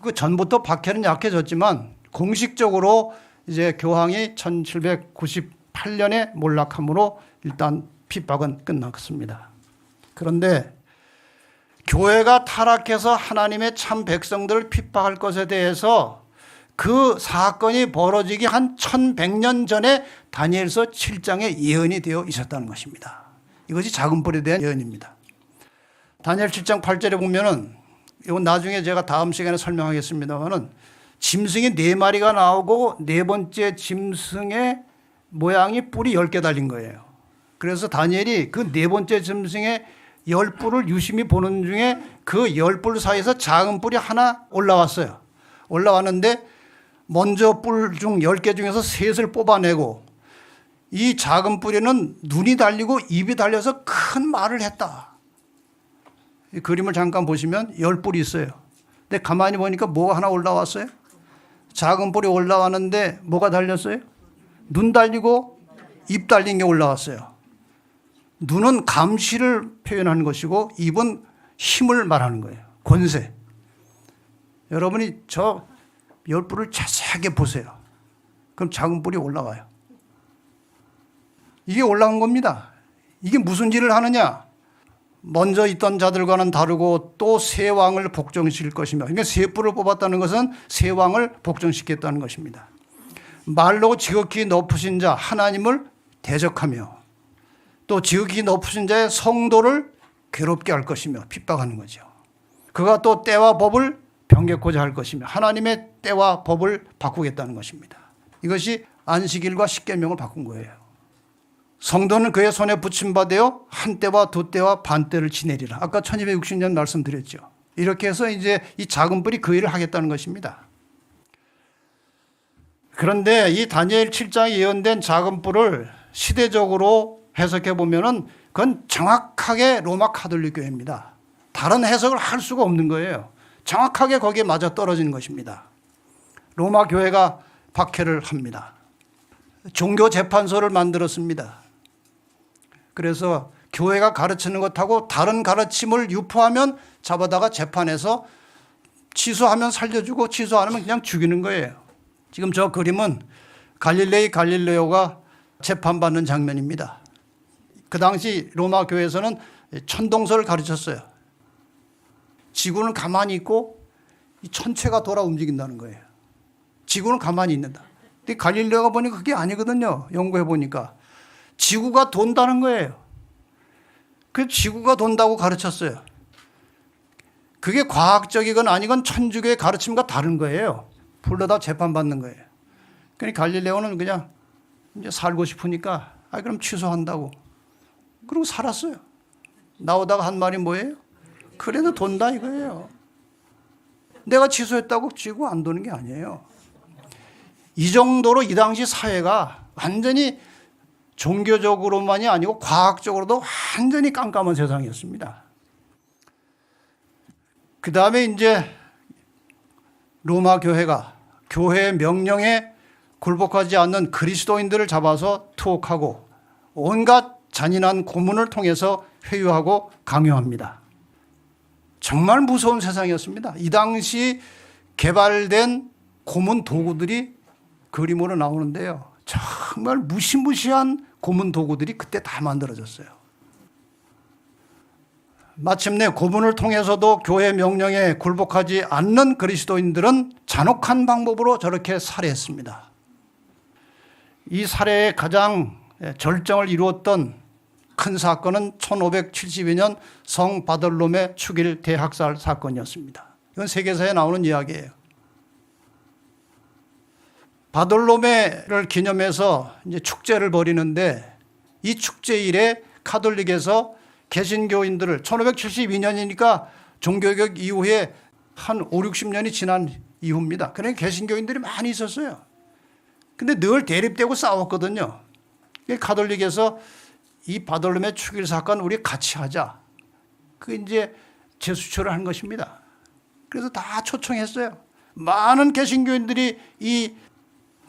그 전부터 박해는 약해졌지만 공식적으로 이제 교황이 1798년에 몰락함으로 일단 핍박은 끝났습니다. 그런데 교회가 타락해서 하나님의 참 백성들을 핍박할 것에 대해서 그 사건이 벌어지기 한 1100년 전에 다니엘서 7장에 예언이 되어 있었다는 것입니다. 이것이 작은 뿔에 대한 예언입니다. 다니엘 7장 8절에 보면은 이건 나중에 제가 다음 시간에 설명하겠습니다만은 짐승이 4마리가 나오고 4번째 짐승의 모양이 뿔이 10개 달린 거예요. 그래서 다니엘이 그 4번째 짐승의 10뿔을 유심히 보는 중에 그 10뿔 사이에서 작은 뿔이 하나 올라왔어요. 올라왔는데 먼저 뿔 중 10개 중에서 셋을 뽑아내고 이 작은 뿔에는 눈이 달리고 입이 달려서 큰 말을 했다. 이 그림을 잠깐 보시면 10뿔이 있어요. 근데 가만히 보니까 뭐가 하나 올라왔어요? 작은 뿔이 올라왔는데 뭐가 달렸어요? 눈 달리고 입 달린 게 올라왔어요. 눈은 감시를 표현하는 것이고 입은 힘을 말하는 거예요. 권세. 여러분이 저 10뿔을 자세하게 보세요. 그럼 작은 뿔이 올라와요. 이게 올라온 겁니다. 이게 무슨 일을 하느냐? 먼저 있던 자들과는 다르고 또 새 왕을 복종시킬 것이며, 그러니까 새 뿔을 뽑았다는 것은 새 왕을 복종시켰다는 것입니다. 말로 지극히 높으신 자 하나님을 대적하며 또 지극히 높으신 자의 성도를 괴롭게 할 것이며 핍박하는 거죠. 그가 또 때와 법을 변개코자 할 것이며 하나님의 때와 법을 바꾸겠다는 것입니다. 이것이 안식일과 십계명을 바꾼 거예요. 성도는 그의 손에 붙임받아 한 때와 두 때와 반 때를 지내리라. 아까 1260년 말씀드렸죠. 이렇게 해서 이제 이 작은 뿔이 그 일을 하겠다는 것입니다. 그런데 이 다니엘 7장에 예언된 작은 뿔을 시대적으로 해석해 보면은 그건 정확하게 로마 가톨릭 교회입니다. 다른 해석을 할 수가 없는 거예요. 정확하게 거기에 맞아 떨어지는 것입니다. 로마 교회가 박해를 합니다. 종교 재판소를 만들었습니다. 그래서 교회가 가르치는 것하고 다른 가르침을 유포하면 잡아다가 재판해서 취소하면 살려주고 취소 안 하면 그냥 죽이는 거예요. 지금 저 그림은 갈릴레오가 재판받는 장면입니다. 그 당시 로마 교회에서는 천동설을 가르쳤어요. 지구는 가만히 있고 이 천체가 돌아 움직인다는 거예요. 지구는 가만히 있는다. 근데 갈릴레오가 보니까 그게 아니거든요. 연구해 보니까 지구가 돈다는 거예요. 그 지구가 돈다고 가르쳤어요. 그게 과학적이건 아니건 천주교의 가르침과 다른 거예요. 불러다 재판받는 거예요. 그러니까 갈릴레오는 그냥 이제 살고 싶으니까 그럼 취소한다고. 그러고 살았어요. 나오다가 한 말이 뭐예요? 그래도 돈다 이거예요. 내가 취소했다고 지구 안 도는 게 아니에요. 이 정도로 이 당시 사회가 완전히 종교적으로만이 아니고 과학적으로도 완전히 깜깜한 세상이었습니다. 그 다음에 이제 로마 교회가 교회의 명령에 굴복하지 않는 그리스도인들을 잡아서 투옥하고 온갖 잔인한 고문을 통해서 회유하고 강요합니다. 정말 무서운 세상이었습니다. 이 당시 개발된 고문 도구들이 그림으로 나오는데요. 정말 무시무시한 고문 도구들이 그때 다 만들어졌어요. 마침내 고문을 통해서도 교회 명령에 굴복하지 않는 그리스도인들은 잔혹한 방법으로 저렇게 살해했습니다. 이 살해의 가장 절정을 이루었던 큰 사건은 1572년 성 바돌롬의 축일 대학살 사건이었습니다. 이건 세계사에 나오는 이야기예요. 바돌로메를 기념해서 이제 축제를 벌이는데 이 축제 일에 가톨릭에서 개신교인들을 1572년이니까 종교개혁 이후에 한 5, 60년이 지난 이후입니다. 그러니까 개신교인들이 많이 있었어요. 근데 늘 대립되고 싸웠거든요. 가톨릭에서 이 바돌로메 축일 사건 우리 같이 하자. 그 이제 재수초를 한 것입니다. 그래서 다 초청했어요. 많은 개신교인들이 이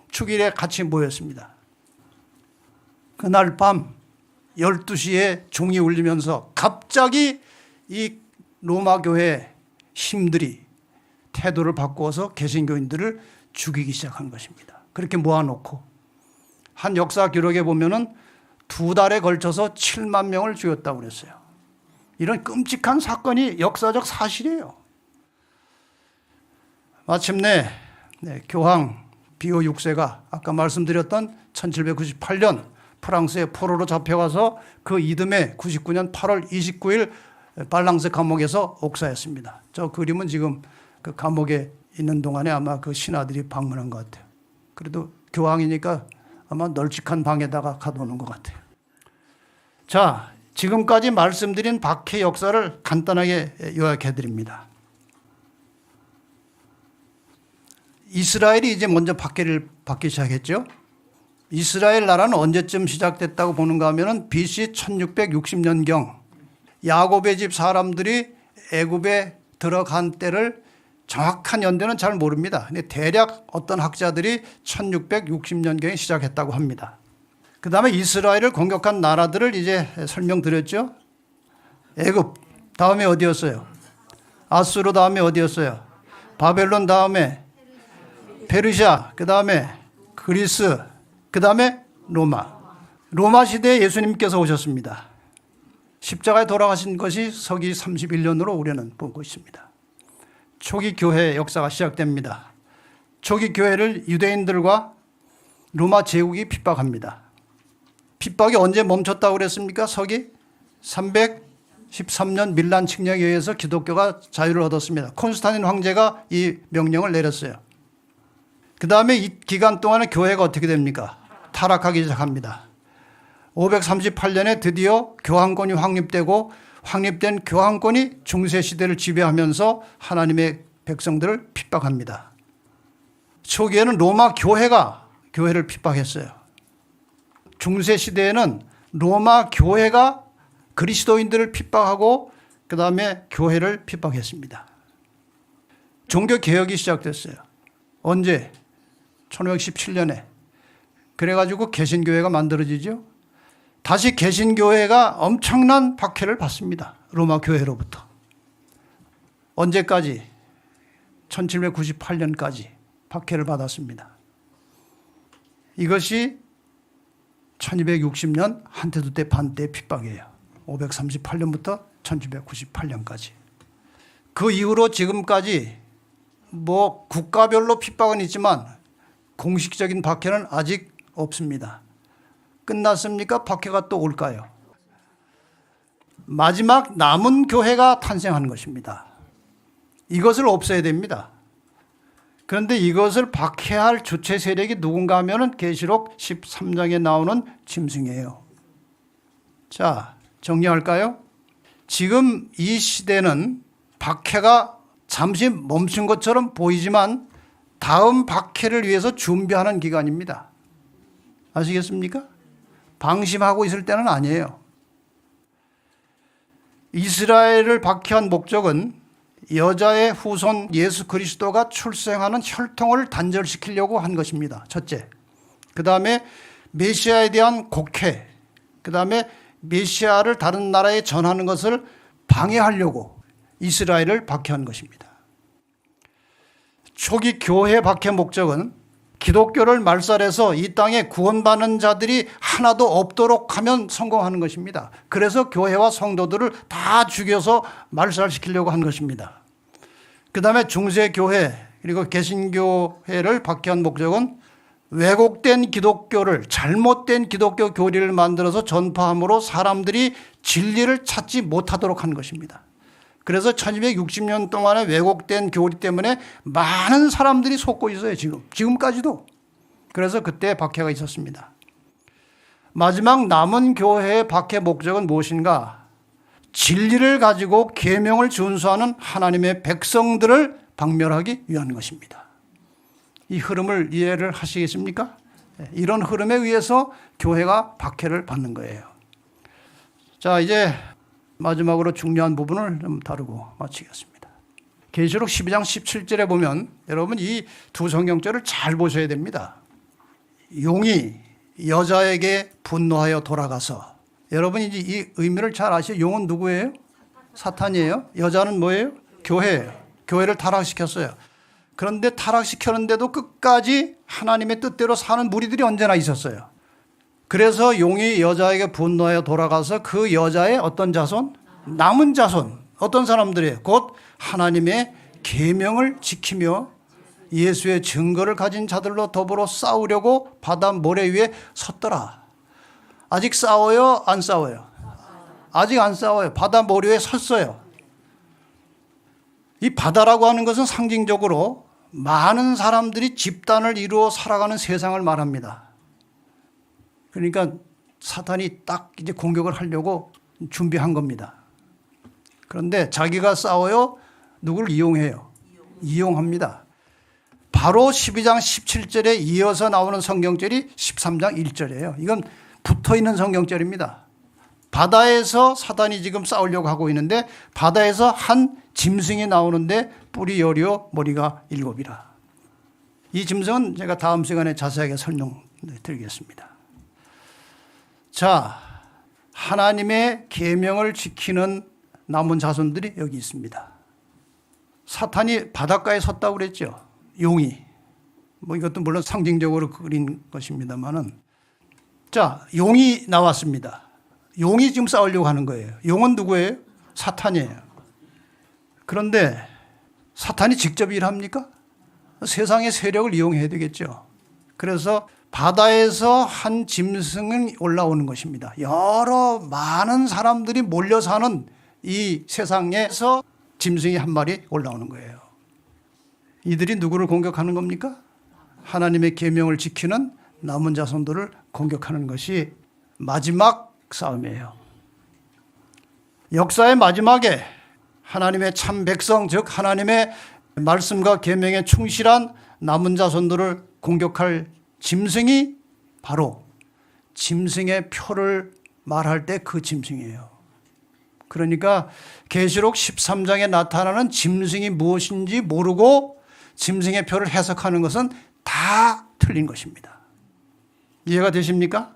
축일에 같이 모였습니다. 그날 밤 12시에 종이 울리면서 갑자기 이 로마 교회 힘들이 태도를 바꾸어서 개신교인들을 죽이기 시작한 것입니다. 그렇게 모아놓고 한 역사 기록에 보면은 2달에 걸쳐서 7만 명을 죽였다고 그랬어요. 이런 끔찍한 사건이 역사적 사실이에요. 마침내 교황 비오 6세가 아까 말씀드렸던 1798년 프랑스의 포로로 잡혀가서 그 이듬해 99년 8월 29일 발랑스 감옥에서 옥사했습니다. 저 그림은 지금 그 감옥에 있는 동안에 아마 그 신하들이 방문한 것 같아요. 그래도 교황이니까 아마 널찍한 방에다가 가둬놓은 것 같아요. 자, 지금까지 말씀드린 박해 역사를 간단하게 요약해 드립니다. 이스라엘이 이제 먼저 박해를 받기 시작했죠. 이스라엘 나라는 언제쯤 시작됐다고 보는가 하면은 BC 1660년경 야곱의 집 사람들이 애굽에 들어간 때를 정확한 연대는 잘 모릅니다. 근데 대략 어떤 학자들이 1660년경에 시작했다고 합니다. 그 다음에 이스라엘을 공격한 나라들을 이제 설명드렸죠. 애굽 다음에 어디였어요? 아수르 다음에 어디였어요? 바벨론 다음에 페르시아, 그 다음에 그리스, 그 다음에 로마. 로마 시대에 예수님께서 오셨습니다. 십자가에 돌아가신 것이 서기 31년으로 우리는 보고 있습니다. 초기 교회 역사가 시작됩니다. 초기 교회를 유대인들과 로마 제국이 핍박합니다. 핍박이 언제 멈췄다고 그랬습니까? 서기 313년 밀란 칙령에 의해서 기독교가 자유를 얻었습니다. 콘스탄틴 황제가 이 명령을 내렸어요. 그 다음에 이 기간 동안에 교회가 어떻게 됩니까? 타락하기 시작합니다. 538년에 드디어 교황권이 확립되고 확립된 교황권이 중세시대를 지배하면서 하나님의 백성들을 핍박합니다. 초기에는 로마 교회가 교회를 핍박했어요. 중세시대에는 로마 교회가 그리스도인들을 핍박하고 그 다음에 교회를 핍박했습니다. 종교개혁이 시작됐어요. 언제? 1517년에. 그래가지고 개신교회가 만들어지죠. 다시 개신교회가 엄청난 박해를 받습니다. 로마 교회로부터. 언제까지? 1798년까지 박해를 받았습니다. 이것이 1260년 한태도 때 반때 핍박이에요. 538년부터 1798년까지. 그 이후로 지금까지 뭐 국가별로 핍박은 있지만 공식적인 박해는 아직 없습니다. 끝났습니까? 박해가 또 올까요? 마지막 남은 교회가 탄생하는 것입니다. 이것을 없애야 됩니다. 그런데 이것을 박해할 주체 세력이 누군가 하면은 계시록 13장에 나오는 짐승이에요. 자, 정리할까요? 지금 이 시대는 박해가 잠시 멈춘 것처럼 보이지만 다음 박해를 위해서 준비하는 기간입니다. 아시겠습니까? 방심하고 있을 때는 아니에요. 이스라엘을 박해한 목적은 여자의 후손 예수 그리스도가 출생하는 혈통을 단절시키려고 한 것입니다. 첫째. 그 다음에 메시아에 대한 곡해, 그 다음에 메시아를 다른 나라에 전하는 것을 방해하려고 이스라엘을 박해한 것입니다. 초기 교회 박해 목적은 기독교를 말살해서 이 땅에 구원받는 자들이 하나도 없도록 하면 성공하는 것입니다. 그래서 교회와 성도들을 다 죽여서 말살시키려고 한 것입니다. 그 다음에 중세교회 그리고 개신교회를 박해한 목적은 왜곡된 기독교를, 잘못된 기독교 교리를 만들어서 전파함으로 사람들이 진리를 찾지 못하도록 한 것입니다. 그래서 1260년 동안의 왜곡된 교리 때문에 많은 사람들이 속고 있어요. 지금까지도. 그래서 그때 박해가 있었습니다. 마지막 남은 교회의 박해 목적은 무엇인가? 진리를 가지고 계명을 준수하는 하나님의 백성들을 박멸하기 위한 것입니다. 이 흐름을 이해를 하시겠습니까? 이런 흐름에 의해서 교회가 박해를 받는 거예요. 자, 이제 마지막으로 중요한 부분을 좀 다루고 마치겠습니다. 계시록 12장 17절에 보면 여러분 이 두 성경절을 잘 보셔야 됩니다. 용이 여자에게 분노하여 돌아가서, 여러분 이제 이 의미를 잘 아시죠? 용은 누구예요? 사탄이에요. 여자는 뭐예요? 교회예요. 교회를 타락시켰어요. 그런데 타락시켰는데도 끝까지 하나님의 뜻대로 사는 무리들이 언제나 있었어요. 그래서 용이 여자에게 분노하여 돌아가서 그 여자의 어떤 자손? 남은 자손. 어떤 사람들이에요? 곧 하나님의 계명을 지키며 예수의 증거를 가진 자들로 더불어 싸우려고 바다 모래 위에 섰더라. 아직 싸워요? 안 싸워요? 아직 안 싸워요. 바다 모래 위에 섰어요. 이 바다라고 하는 것은 상징적으로 많은 사람들이 집단을 이루어 살아가는 세상을 말합니다. 그러니까 사탄이 딱 이제 공격을 하려고 준비한 겁니다. 그런데 자기가 싸워요? 누구를 이용해요? 이용합니다. 바로 12장 17절에 이어서 나오는 성경절이 13장 1절이에요. 이건 붙어 있는 성경절입니다. 바다에서 사단이 지금 싸우려고 하고 있는데 바다에서 한 짐승이 나오는데 뿔이 여리오 머리가 7이라. 이 짐승은 제가 다음 시간에 자세하게 설명드리겠습니다. 자, 하나님의 계명을 지키는 남은 자손들이 여기 있습니다. 사탄이 바닷가에 섰다고 그랬죠. 용이. 뭐 이것도 물론 상징적으로 그린 것입니다만은. 자, 용이 나왔습니다. 용이 지금 싸우려고 하는 거예요. 용은 누구예요? 사탄이에요. 그런데 사탄이 직접 일합니까? 세상의 세력을 이용해야 되겠죠. 그래서 바다에서 한 짐승이 올라오는 것입니다. 여러 많은 사람들이 몰려 사는 이 세상에서 짐승이 한 마리 올라오는 거예요. 이들이 누구를 공격하는 겁니까? 하나님의 계명을 지키는 남은 자손들을 공격하는 것이 마지막 싸움이에요. 역사의 마지막에 하나님의 참 백성, 즉 하나님의 말씀과 계명에 충실한 남은 자손들을 공격할 짐승이 바로 짐승의 표를 말할 때 그 짐승이에요. 그러니까 계시록 13장에 나타나는 짐승이 무엇인지 모르고 짐승의 표를 해석하는 것은 다 틀린 것입니다. 이해가 되십니까?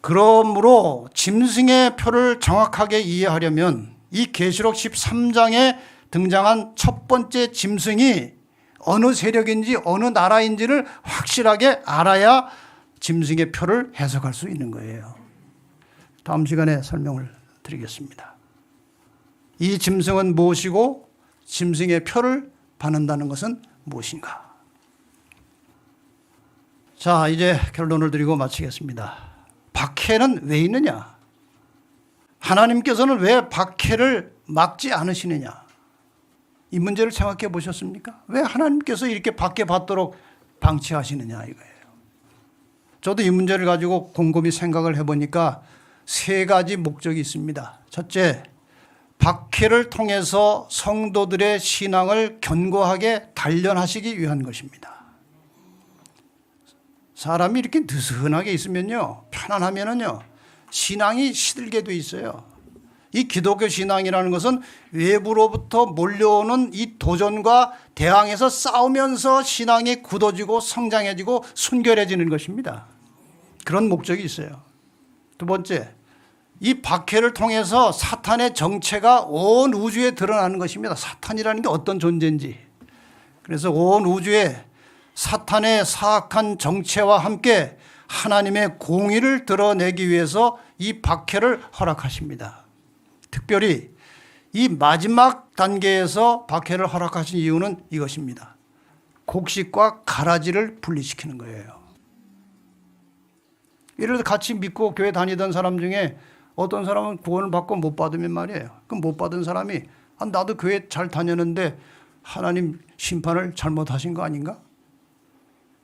그러므로 짐승의 표를 정확하게 이해하려면 이 계시록 13장에 등장한 첫 번째 짐승이 어느 세력인지 어느 나라인지를 확실하게 알아야 짐승의 표를 해석할 수 있는 거예요. 다음 시간에 설명을 드리겠습니다. 이 짐승은 무엇이고 짐승의 표를 받는다는 것은 무엇인가? 자, 이제 결론을 드리고 마치겠습니다. 박해는 왜 있느냐? 하나님께서는 왜 박해를 막지 않으시느냐? 이 문제를 생각해 보셨습니까? 왜 하나님께서 이렇게 박해받도록 방치하시느냐 이거예요. 저도 이 문제를 가지고 곰곰이 생각을 해보니까 세 가지 목적이 있습니다. 첫째, 박해를 통해서 성도들의 신앙을 견고하게 단련하시기 위한 것입니다. 사람이 이렇게 느슨하게 있으면요, 편안하면은요, 신앙이 시들게 돼 있어요. 이 기독교 신앙이라는 것은 외부로부터 몰려오는 이 도전과 대항해서 싸우면서 신앙이 굳어지고 성장해지고 순결해지는 것입니다. 그런 목적이 있어요. 두 번째, 이 박해를 통해서 사탄의 정체가 온 우주에 드러나는 것입니다. 사탄이라는 게 어떤 존재인지. 그래서 온 우주에 사탄의 사악한 정체와 함께 하나님의 공의를 드러내기 위해서 이 박해를 허락하십니다. 특별히 이 마지막 단계에서 박해를 허락하신 이유는 이것입니다. 곡식과 가라지를 분리시키는 거예요. 예를 들어 같이 믿고 교회 다니던 사람 중에 어떤 사람은 구원을 받고 못 받으면 말이에요. 그럼 못 받은 사람이 나도 교회 잘 다녔는데 하나님 심판을 잘못하신 거 아닌가?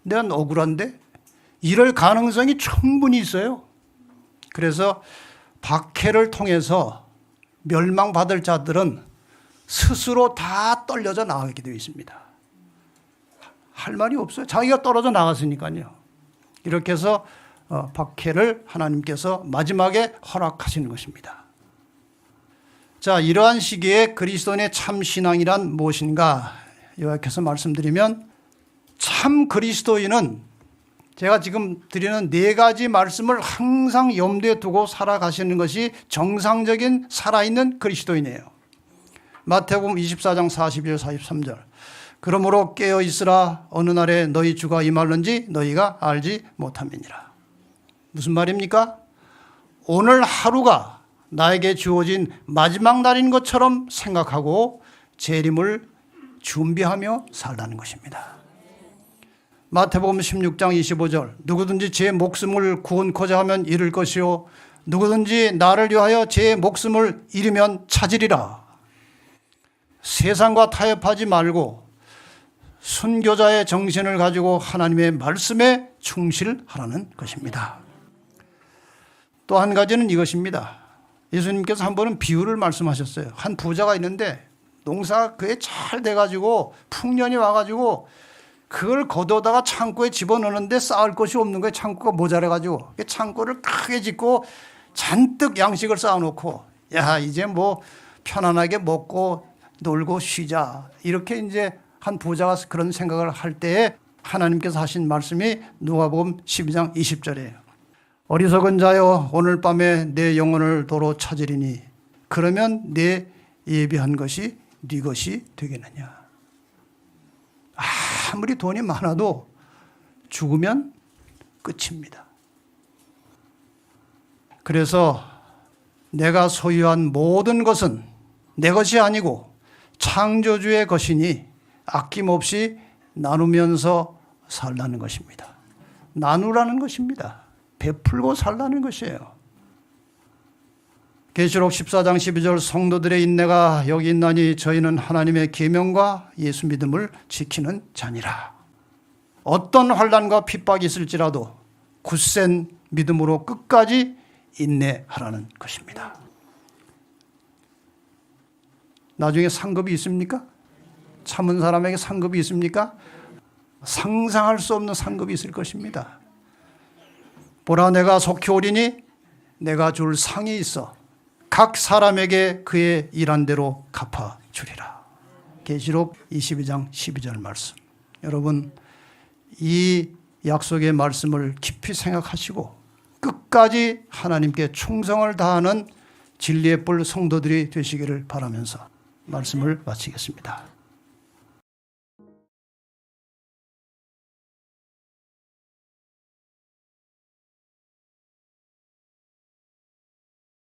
내가 억울한데? 이럴 가능성이 충분히 있어요. 그래서 박해를 통해서 멸망받을 자들은 스스로 다 떨려져 나가게 되어 있습니다. 할 말이 없어요. 자기가 떨어져 나갔으니까요. 이렇게 해서 박해를 하나님께서 마지막에 허락하시는 것입니다. 자, 이러한 시기에 그리스도인의 참 신앙이란 무엇인가 요약해서 말씀드리면, 참 그리스도인은 제가 지금 드리는 네 가지 말씀을 항상 염두에 두고 살아가시는 것이 정상적인 살아있는 그리스도인이에요. 마태복음 24장 42절 43절. 그러므로 깨어 있으라. 어느 날에 너희 주가 임할는지 너희가 알지 못함이니라. 무슨 말입니까? 오늘 하루가 나에게 주어진 마지막 날인 것처럼 생각하고 재림을 준비하며 살라는 것입니다. 마태복음 16장 25절. 누구든지 제 목숨을 구원코자 하면 잃을 것이요 누구든지 나를 위하여 제 목숨을 잃으면 찾으리라. 세상과 타협하지 말고 순교자의 정신을 가지고 하나님의 말씀에 충실하라는 것입니다. 또 한 가지는 이것입니다. 예수님께서 한 번은 비유를 말씀하셨어요. 한 부자가 있는데 농사가 그게 잘 돼가지고 풍년이 와가지고 그걸 걷어다가 창고에 집어넣는데 쌓을 것이 없는 거예요. 창고가 모자라가지고. 창고를 크게 짓고 잔뜩 양식을 쌓아놓고, 야, 이제 뭐 편안하게 먹고 놀고 쉬자. 이렇게 이제 한 부자가 그런 생각을 할 때에 하나님께서 하신 말씀이 누가복음 12장 20절이에요. 어리석은 자여, 오늘 밤에 내 영혼을 도로 찾으리니 그러면 내 예비한 것이 네 것이 되겠느냐. 아무리 돈이 많아도 죽으면 끝입니다. 그래서 내가 소유한 모든 것은 내 것이 아니고 창조주의 것이니 아낌없이 나누면서 살라는 것입니다. 나누라는 것입니다. 베풀고 살라는 것이에요. 계시록 14장 12절. 성도들의 인내가 여기 있나니 저희는 하나님의 계명과 예수 믿음을 지키는 자니라. 어떤 환난과 핍박이 있을지라도 굳센 믿음으로 끝까지 인내하라는 것입니다. 나중에 상급이 있습니까? 참은 사람에게 상급이 있습니까? 상상할 수 없는 상급이 있을 것입니다. 보라, 내가 속히 오리니 내가 줄 상이 있어 각 사람에게 그의 일한 대로 갚아주리라. 계시록 22장 12절 말씀. 여러분, 이 약속의 말씀을 깊이 생각하시고 끝까지 하나님께 충성을 다하는 진리의 뿔 성도들이 되시기를 바라면서 말씀을 마치겠습니다.